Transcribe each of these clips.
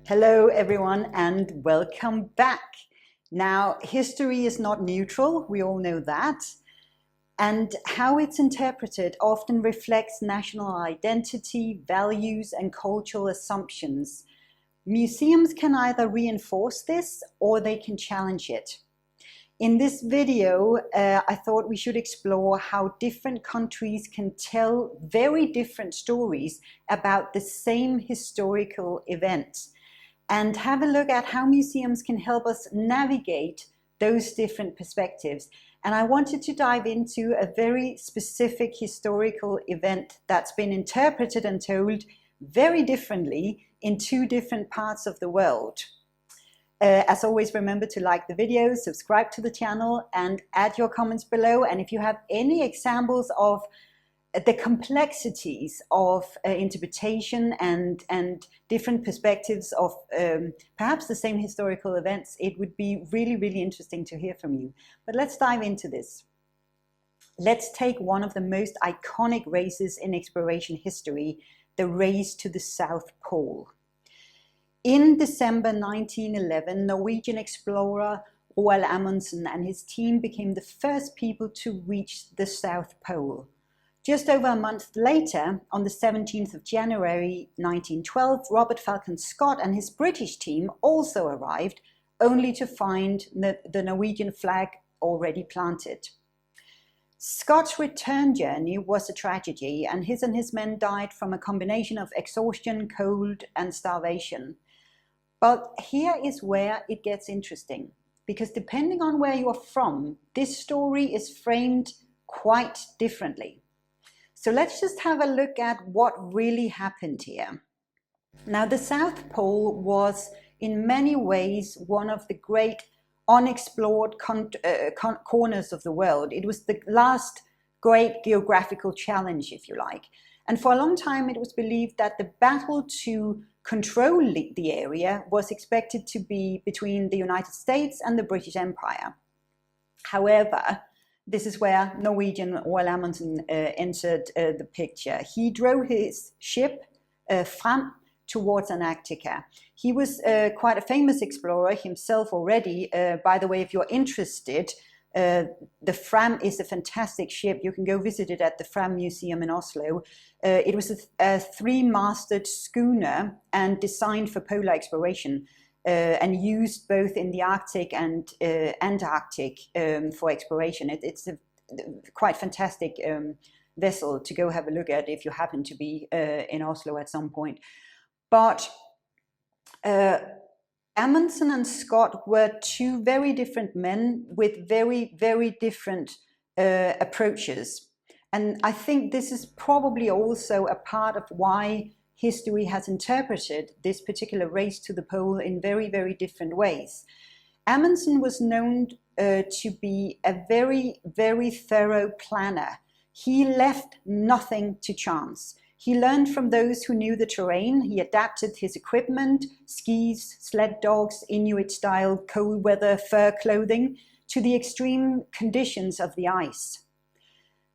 Hello everyone and welcome back. Now, history is not neutral, we all know that, and how it's interpreted often reflects national identity, values and cultural assumptions. Museums can either reinforce this or they can challenge it. In this video, I thought we should explore how different countries can tell very different stories about the same historical event, and have a look at how museums can help us navigate those different perspectives. And I wanted to dive into a very specific historical event that's been interpreted and told very differently in two different parts of the world. As always, remember to like the video, subscribe to the channel and add your comments below. And if you have any examples of the complexities of interpretation and different perspectives of perhaps the same historical events, it would be really, really interesting to hear from you. But let's dive into this. Let's take one of the most iconic races in exploration history, the race to the South Pole. In December 1911, Norwegian explorer Roald Amundsen and his team became the first people to reach the South Pole. Just over a month later, on the 17th of January 1912, Robert Falcon Scott and his British team also arrived, only to find the Norwegian flag already planted. Scott's return journey was a tragedy, and his men died from a combination of exhaustion, cold, and starvation. But here is where it gets interesting, because depending on where you are from, this story is framed quite differently. So let's just have a look at what really happened here. Now, the South Pole was in many ways one of the great unexplored corners of the world. It was the last great geographical challenge, if you like. And for a long time, it was believed that the battle to control the area was expected to be between the United States and the British Empire. However, this is where Norwegian Roald Amundsen entered the picture. He drove his ship Fram towards Antarctica. He was quite a famous explorer himself already. By the way, if you're interested, the Fram is a fantastic ship. You can go visit it at the Fram Museum in Oslo. It was a three-masted schooner and designed for polar exploration. And used both in the Arctic and Antarctic for exploration. It's a quite fantastic vessel to go have a look at if you happen to be in Oslo at some point. But Amundsen and Scott were two very different men with very, very different approaches. And I think this is probably also a part of why history has interpreted this particular race to the pole in very, very different ways. Amundsen was known to be a very, very thorough planner. He left nothing to chance. He learned from those who knew the terrain. He adapted his equipment, skis, sled dogs, Inuit-style cold weather fur clothing, to the extreme conditions of the ice.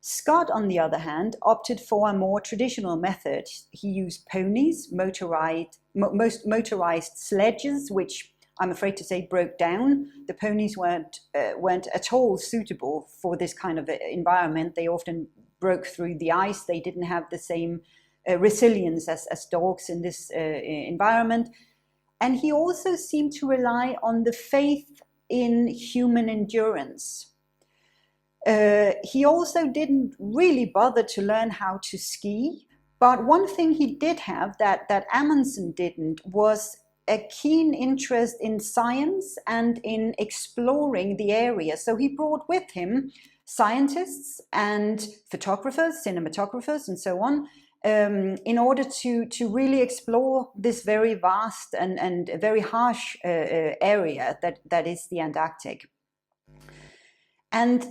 Scott, on the other hand, opted for a more traditional method. He used ponies, most motorized sledges, which I'm afraid to say broke down. The ponies weren't at all suitable for this kind of environment. They often broke through the ice. They didn't have the same resilience as dogs in this environment. And he also seemed to rely on the faith in human endurance. He also didn't really bother to learn how to ski, but one thing he did have that Amundsen didn't was a keen interest in science and in exploring the area. So he brought with him scientists and photographers, cinematographers and so on, in order to really explore this very vast and very harsh area that is the Antarctic. And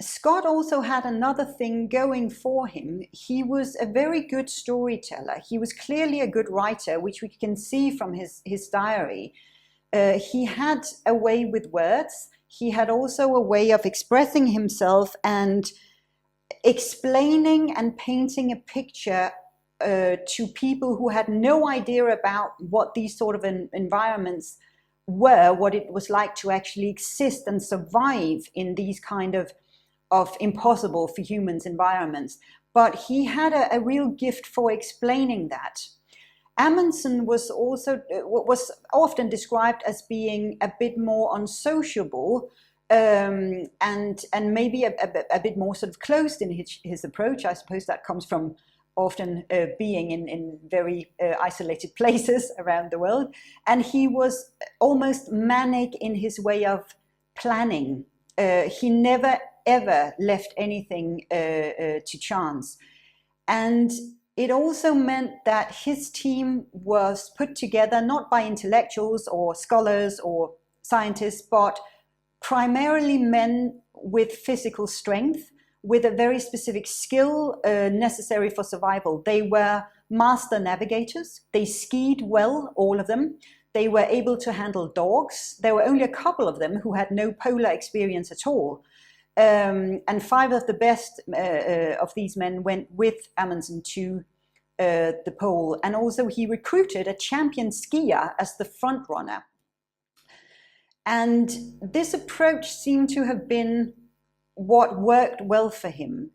Scott also had another thing going for him. He was a very good storyteller. He was clearly a good writer, which we can see from his diary. He had a way with words. He had also a way of expressing himself and explaining and painting a picture to people who had no idea about what these sort of environments were, what it was like to actually exist and survive in these kind of impossible for humans environments. But he had a real gift for explaining that. Amundsen was also was often described as being a bit more unsociable, and maybe a bit more sort of closed in his approach. I suppose that comes from often being in very isolated places around the world. And he was almost manic in his way of planning. He never ever left anything to chance. And it also meant that his team was put together not by intellectuals or scholars or scientists, but primarily men with physical strength, with a very specific skill necessary for survival. They were master navigators. They skied well, all of them. They were able to handle dogs. There were only a couple of them who had no polar experience at all. And 5 of the best of these men went with Amundsen to the pole. And also he recruited a champion skier as the front runner. And this approach seemed to have been what worked well for him.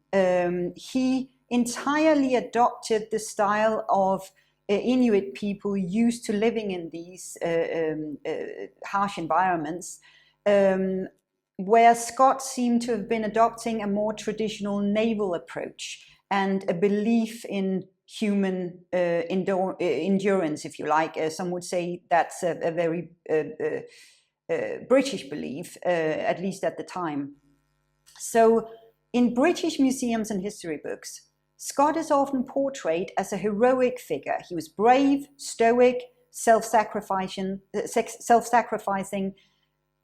He entirely adopted the style of Inuit people used to living in these harsh environments, where Scott seemed to have been adopting a more traditional naval approach and a belief in human endurance, if you like. Some would say that's a very British belief, at least at the time. So in British museums and history books, Scott is often portrayed as a heroic figure. He was brave, stoic, self-sacrificing,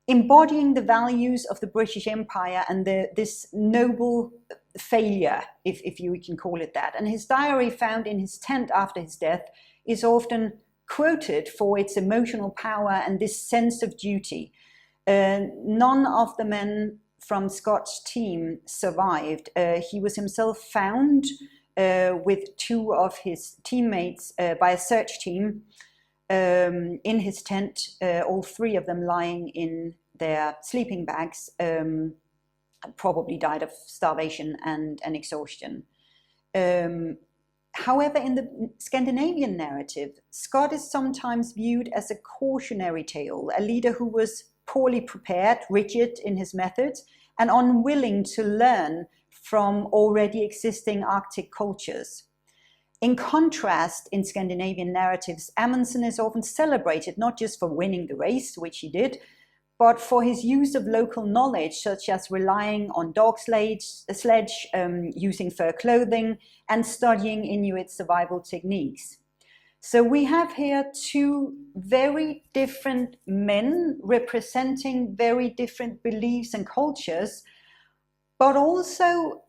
embodying the values of the British Empire and this noble failure, if you can call it that. And his diary, found in his tent after his death, is often quoted for its emotional power and this sense of duty. None of the men from Scott's team survived. He was himself found with 2 of his teammates by a search team in his tent, all 3 of them lying in their sleeping bags, probably died of starvation and exhaustion. However, in the Scandinavian narrative, Scott is sometimes viewed as a cautionary tale, a leader who was poorly prepared, rigid in his methods, and unwilling to learn from already existing Arctic cultures. In contrast, in Scandinavian narratives, Amundsen is often celebrated not just for winning the race, which he did, but for his use of local knowledge, such as relying on dog sledge, using fur clothing, and studying Inuit survival techniques. So we have here 2 very different men representing very different beliefs and cultures, but also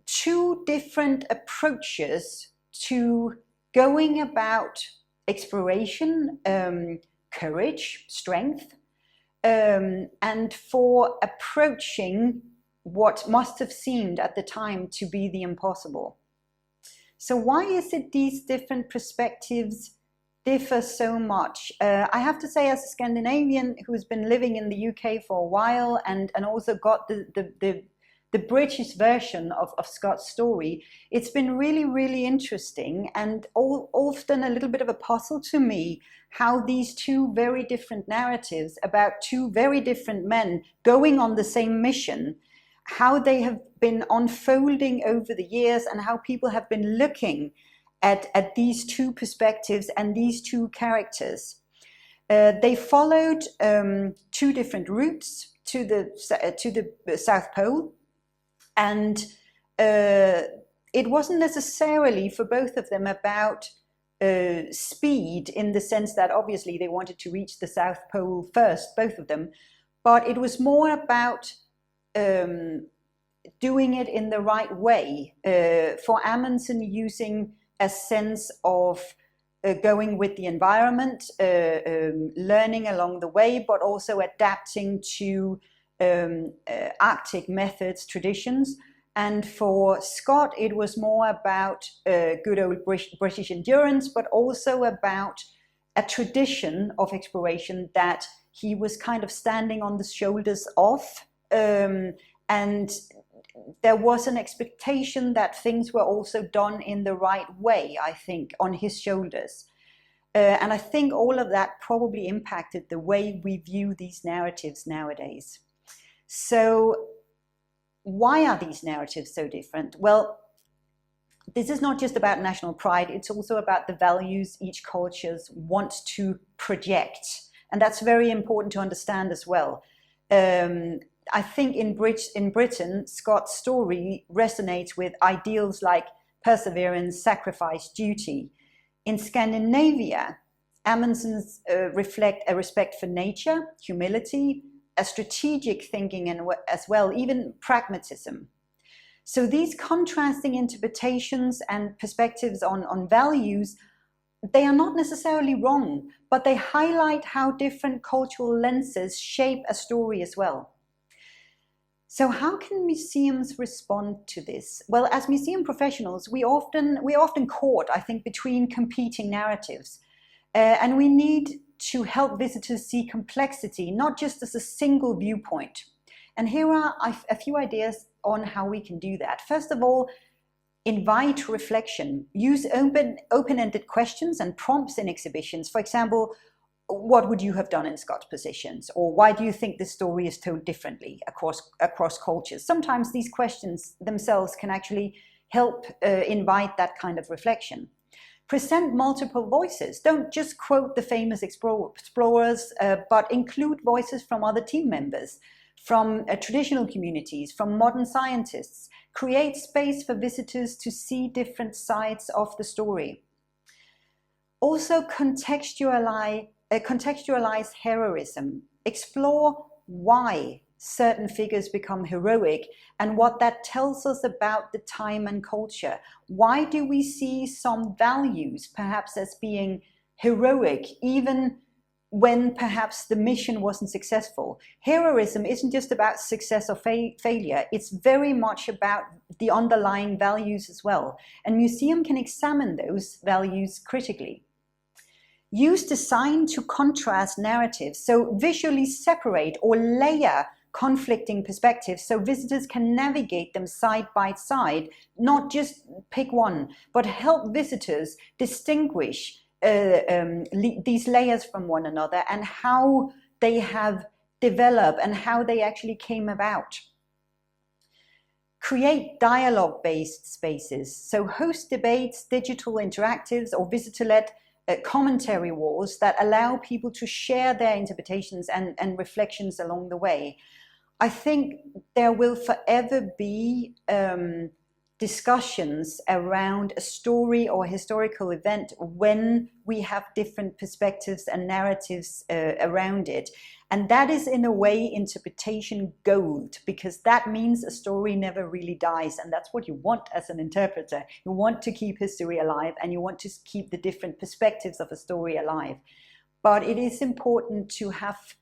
2 different approaches to going about exploration, courage, strength, and for approaching what must have seemed at the time to be the impossible. So why is it these different perspectives differ so much? I have to say, as a Scandinavian who's been living in the UK for a while and also got the British version of Scott's story, it's been really, really interesting and often a little bit of a puzzle to me how these 2 very different narratives about 2 very different men going on the same mission, how they have been unfolding over the years and how people have been looking at these 2 perspectives and these 2 characters. They followed 2 different routes to the South Pole, and it wasn't necessarily for both of them about speed, in the sense that obviously they wanted to reach the South Pole first, both of them, but it was more about doing it in the right way. For Amundsen, using a sense of going with the environment, learning along the way, but also adapting to Arctic methods, traditions, And for Scott, it was more about good old British endurance, but also about a tradition of exploration that he was kind of standing on the shoulders of. And there was an expectation that things were also done in the right way, I think, on his shoulders. And I think all of that probably impacted the way we view these narratives nowadays. So why are these narratives so different? Well, this is not just about national pride, it's also about the values each culture wants to project. And that's very important to understand as well. I think in Britain, Scott's story resonates with ideals like perseverance, sacrifice, duty. In Scandinavia, Amundsen's reflect a respect for nature, humility, a strategic thinking, and as well, even pragmatism. So these contrasting interpretations and perspectives on values, they are not necessarily wrong, but they highlight how different cultural lenses shape a story as well. So how can museums respond to this? Well, as museum professionals, we're often caught, I think, between competing narratives. And we need to help visitors see complexity, not just as a single viewpoint. And here are a few ideas on how we can do that. First of all, invite reflection. Use open-ended questions and prompts in exhibitions. For example, what would you have done in Scott's positions? Or why do you think this story is told differently across cultures? Sometimes these questions themselves can actually help invite that kind of reflection. Present multiple voices. Don't just quote the famous explorers, but include voices from other team members, from traditional communities, from modern scientists. Create space for visitors to see different sides of the story. Also contextualize heroism. Explore why certain figures become heroic and what that tells us about the time and culture. Why do we see some values perhaps as being heroic even when perhaps the mission wasn't successful? Heroism isn't just about success or failure. It's very much about the underlying values as well. And museum can examine those values critically. Use design to contrast narratives, so visually separate or layer conflicting perspectives so visitors can navigate them side by side, not just pick one, but help visitors distinguish these layers from one another and how they have developed and how they actually came about. Create dialogue-based spaces, so host debates, digital interactives, or visitor-led commentary walls that allow people to share their interpretations and reflections along the way. I think there will forever be discussions around a story or a historical event when we have different perspectives and narratives around it. And that is, in a way, interpretation gold, because that means a story never really dies. And that's what you want as an interpreter. You want to keep history alive, and you want to keep the different perspectives of a story alive. But it is important to have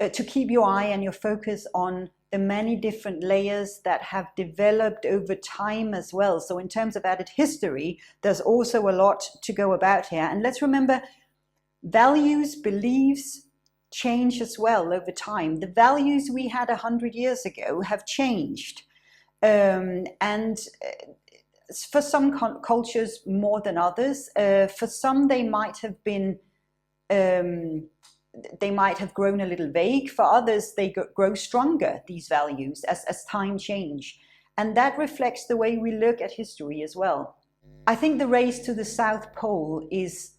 to keep your eye and your focus on the many different layers that have developed over time as well. So in terms of added history, there's also a lot to go about here. And let's remember, values, beliefs change as well over time. The values we had 100 years ago have changed. And for some cultures more than others, for some they might have been they might have grown a little vague. For others, they grow stronger, these values, as time change. And that reflects the way we look at history as well. I think the race to the South Pole is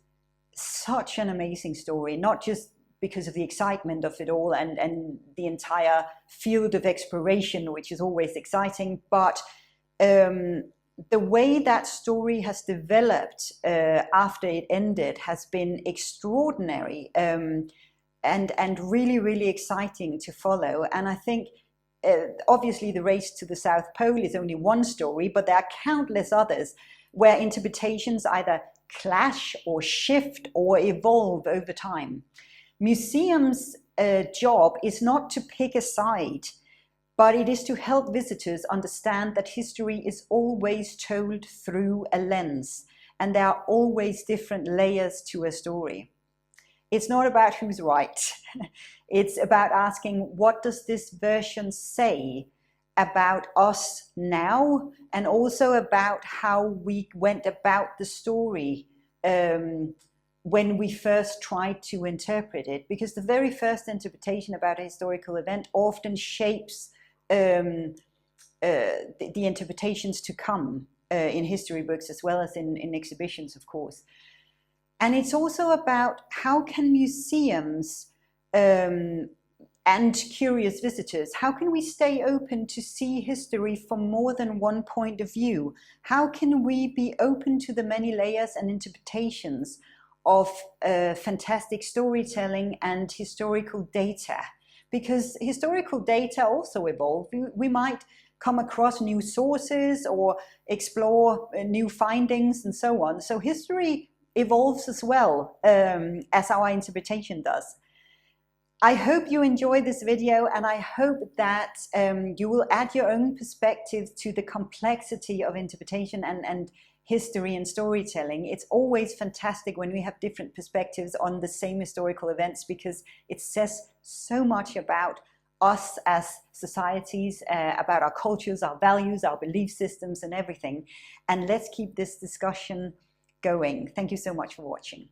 such an amazing story, not just because of the excitement of it all and the entire field of exploration, which is always exciting, but the way that story has developed after it ended has been extraordinary. And really, really exciting to follow. And I think, obviously, the race to the South Pole is only one story, but there are countless others where interpretations either clash or shift or evolve over time. Museums' job is not to pick a side, but it is to help visitors understand that history is always told through a lens, and there are always different layers to a story. It's not about who's right. It's about asking, what does this version say about us now, and also about how we went about the story when we first tried to interpret it, because the very first interpretation about a historical event often shapes the interpretations to come in history books as well as in exhibitions, of course. And it's also about how can museums and curious visitors, how can we stay open to see history from more than one point of view? How can we be open to the many layers and interpretations of fantastic storytelling and historical data? Because historical data also evolve. We might come across new sources or explore new findings and so on. So history evolves as well as our interpretation does. I hope you enjoy this video, and I hope that you will add your own perspective to the complexity of interpretation and history and storytelling. It's always fantastic when we have different perspectives on the same historical events, because it says so much about us as societies, about our cultures, our values, our belief systems and everything. And let's keep this discussion going. Thank you so much for watching.